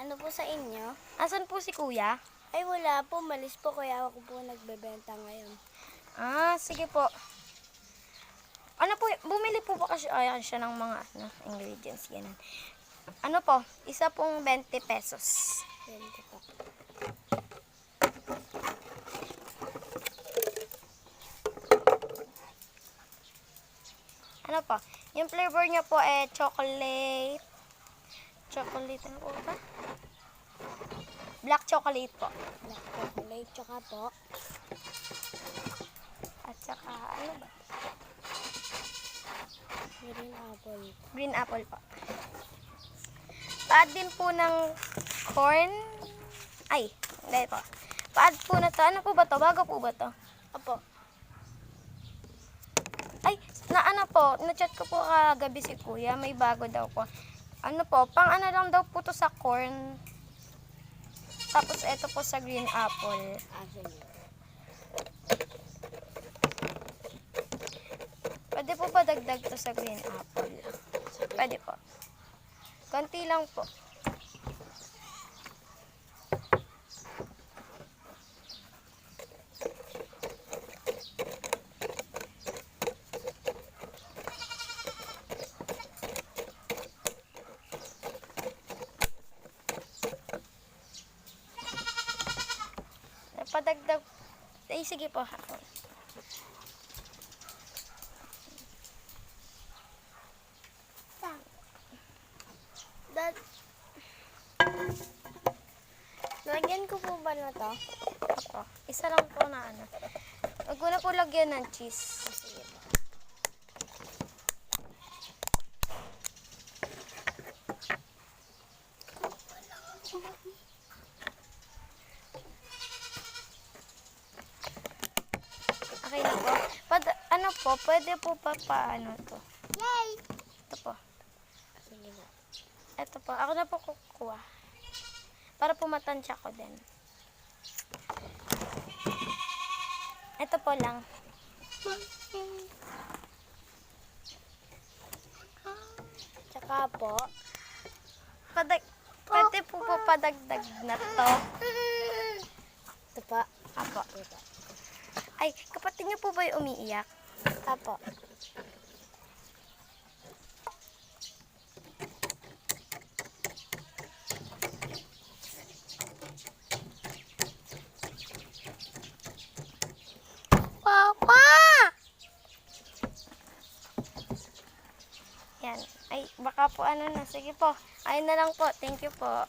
Ano po sa inyo? Asan po si kuya? Ay wala po, malis po kaya ako po nagbebenta ngayon. Sige po. Ano po, bumili po ba kasi siya ng mga ingredients, ganun. Ano po, isa pong 20 pesos. 20 po. Ano po, yung flavor niya po chocolate. Chocolate, ano po ba? Black chocolate po. Black chocolate, tsaka po. At saka, ano ba? Green apple. Green apple po. Pa-add din po ng corn. Ay, hindi po. Pa-add po na to. Ano po ba to? Bago po ba to? Opo. Ay, na-chat ko po kagabi si kuya. May bago daw po. Ano po, pang ano lang daw po to sa corn. Tapos ito po sa green apple. Sige. Pwede po pa dagdag to sa green apple. Pwede po. Konti lang po. Padagdag. Ay, sige po. Dad, lagyan ko po ba na to? Opo. Isa lang po na ano. Huwag ko na po lagyan ng cheese. Sige po. Okay na po. Ano po, pwede po pa paano to? Yay! Ito po. Sige po. Ito po. Ako na po kukuha. Para po matansya ko din. Ito po lang. Tsaka po, Pwede po padagdag na to. ito po. Apo. Ay, kapatid niyo po ba yung umiiyak? Apo. Papa! Yan. Ay, baka po ano na. Sige po. Ayun na lang po. Thank you po.